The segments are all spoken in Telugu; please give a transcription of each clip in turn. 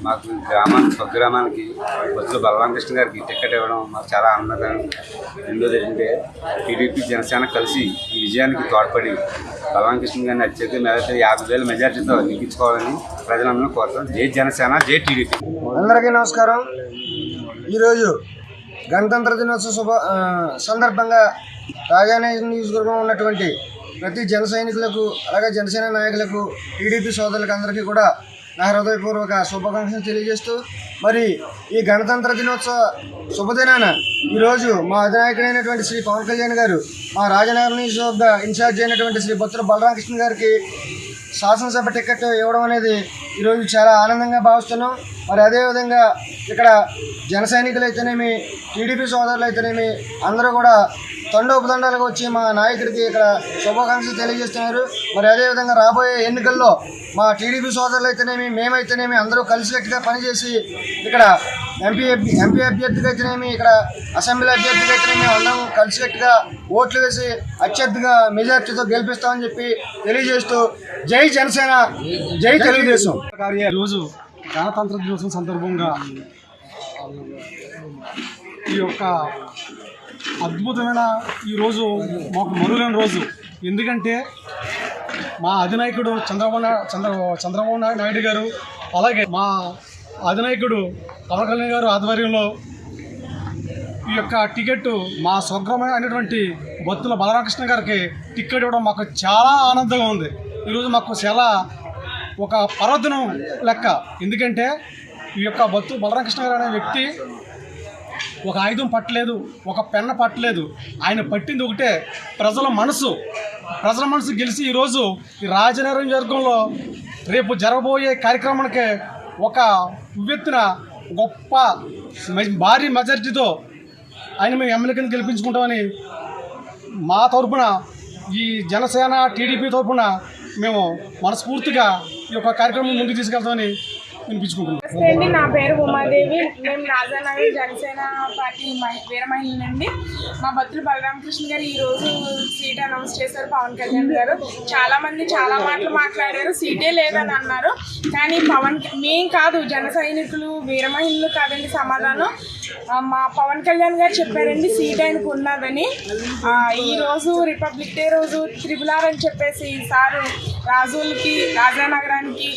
మాకు స్వగ్రామానికి బొత్తుల బలరామకృష్ణ గారికి టికెట్ ఇవ్వడం మాకు చాలా ఆనందకరం. రెండోది ఏంటంటే టీడీపీ జనసేన కలిసి ఈ విజయానికి తోడ్పడి బలరామకృష్ణ గారిని అత్యధిక మెజార్టీ 50,000 మెజార్టీతో నెగ్గించుకోవాలని ప్రజలందరూ కోరుతాం. జై జనసేన, జై టీడీపీ. అందరికీ నమస్కారం. ఈరోజు గణతంత్ర దినోత్సవ సందర్భంగా రాజానగరం నియోజకవర్గంలో ఉన్నటువంటి ప్రతి జన సైనికులకు, అలాగే జనసేన నాయకులకు, టీడీపీ సోదరులకు అందరికీ కూడా నా హృదయపూర్వక శుభాకాంక్షలు తెలియజేస్తూ, మరి ఈ గణతంత్ర దినోత్సవ శుభదినాన ఈరోజు మా అధినాయకుడైనటువంటి శ్రీ పవన్ కళ్యాణ్ గారు, మా రాజనగరం నియోజకవర్గ ఇన్ఛార్జ్ అయినటువంటి శ్రీ బొత్తుల బలరామకృష్ణ గారికి శాసనసభ టికెట్ ఇవ్వడం అనేది ఈరోజు చాలా ఆనందంగా భావిస్తున్నాం. మరి అదేవిధంగా ఇక్కడ జన సైనికులు అయితేనేమి, టీడీపీ సోదరులు అయితేనేమి అందరూ కూడా తండోపతండాలకు వచ్చి మా నాయకుడికి ఇక్కడ శుభాకాంక్షలు తెలియజేస్తున్నారు. మరి అదేవిధంగా రాబోయే ఎన్నికల్లో మా టీడీపీ సోదరులు అయితేనేమి, మేమైతేనేమి అందరూ కలిసికట్టుగా పనిచేసి ఇక్కడ ఎంపీ అభ్యర్థికి అయితేనేమి, ఇక్కడ అసెంబ్లీ అభ్యర్థికి అయితేనేమి అందరం కలిసికట్టుగా ఓట్లు వేసి అత్యధిక మెజార్టీతో గెలిపిస్తామని చెప్పి తెలియజేస్తూ జై జనసేన, జై తెలుగుదేశం. ఈరోజు గణతంత్ర దినోత్సవం సందర్భంగా ఈ యొక్క అద్భుతమైన ఈరోజు మాకు మరుగైన రోజు. ఎందుకంటే మా అధినాయకుడు చంద్రబాబు నాయుడు గారు, అలాగే మా అధినాయకుడు పవన్ కళ్యాణ్ గారు ఆధ్వర్యంలో ఈ యొక్క టికెట్ మా స్వగ్రామైనటువంటి బొత్తుల బలరామకృష్ణ గారికి టికెట్ ఇవ్వడం మాకు చాలా ఆనందంగా ఉంది. ఈరోజు మాకు చాలా ఒక పర్వదినం లెక్క. ఎందుకంటే ఈ యొక్క బొత్తుల బలరామకృష్ణ గారు అనే వ్యక్తి ఒక ఆయుధం పట్టలేదు, ఒక పెన్న పట్టలేదు. ఆయన పట్టింది ఒకటే, ప్రజల మనసు గెలిచి ఈరోజు ఈ రాజనగరం నియోజకవర్గంలో రేపు జరగబోయే కార్యక్రమానికి ఒక ఉవ్వెత్తున గొప్ప భారీ మెజారిటీతో ఆయన మేము ఎమ్మెల్యే కింద గెలిపించుకుంటామని మా తరఫున, ఈ జనసేన టీడీపీ తరఫున మేము మనస్ఫూర్తిగా ఈ యొక్క కార్యక్రమం ముందుకు తీసుకెళ్తామని వినిపించుకుంటున్నాం. నా పేరు ఉమాదేవి. మేము రాజానగర్ జనసేన పార్టీ వీర మహిళనండి. మా బొత్తుల బలరామకృష్ణ గారు ఈరోజు సీట్ అనౌన్స్ చేశారు. పవన్ కళ్యాణ్ గారు చాలా మంది చాలా మాటలు మాట్లాడారు, సీటే లేదని అన్నారు. కానీ మేం కాదు, జన సైనికులు వీర మహిళలు కాదండి సమాధానం. మా పవన్ కళ్యాణ్ గారు చెప్పారండి సీట్ ఆయనకు ఉన్నదని. ఈరోజు రిపబ్లిక్ డే రోజు త్రిబుల్ ఆర్ అని చెప్పేసి సారు రాజులకి, రాజానగరానికి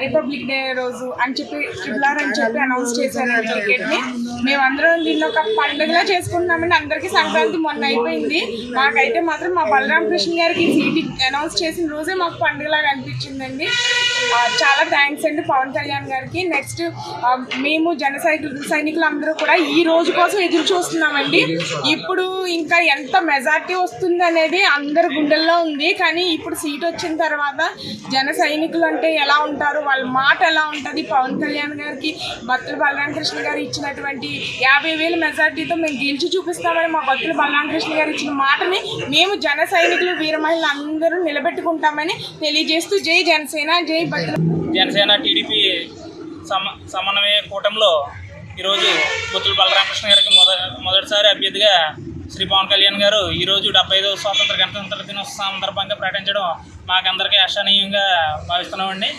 రిపబ్లిక్ డే రోజు అని చెప్పి త్రిబుల్ ఆర్ అని చెప్పి అనౌన్స్ చేశారండి టికెట్ని. మేమందరం దీన్ని ఒక పండుగలా చేసుకుంటున్నామండి. అందరికీ సంక్రాంతి మొన్న అయిపోయింది, మాకైతే మాత్రం మా బలరామకృష్ణ గారికి సీట్ అనౌన్స్ చేసిన రోజే మాకు పండుగలాగా అనిపించిందండి. చాలా థ్యాంక్స్ అండి పవన్ కళ్యాణ్ గారికి. నెక్స్ట్ మేము జన సైనికులు అందరూ కూడా ఈ రోజు కోసం ఎదురు చూస్తున్నామండి. ఇప్పుడు ఇంకా ఎంత మెజార్టీ వస్తుంది అనేది అందరి గుండెల్లో ఉంది. కానీ ఇప్పుడు సీట్ వచ్చిన తర్వాత జన సైనికులు అంటే ఎలా ఉంటారు, వాళ్ళ మాట ఎలా ఉంటుంది, పవన్ కళ్యాణ్ గారికి బొత్తుల బలరామకృష్ణ గారు ఇచ్చినటువంటి 50,000 మెజార్టీతో మేము గెలిచి చూపిస్తామని మా బొత్తుల బలరామకృష్ణ గారు ఇచ్చిన మాటని మేము జన సైనికులు వీర మహిళలు అందరూ నిలబెట్టుకుంటామని తెలియజేస్తూ జై జనసేన, జై బొత్తుల. జనసేన టీడీపీ సమన్వయ కూటమిలో ఈరోజు బొత్తుల బలరామకృష్ణ గారికి మొదటిసారి అభ్యర్థిగా శ్రీ పవన్ కళ్యాణ్ గారు ఈరోజు 75వ గణతంత్ర దినోత్సవం సందర్భంగా ప్రకటించడం మాకందరికీ హర్షణీయంగా భావిస్తున్నామండి.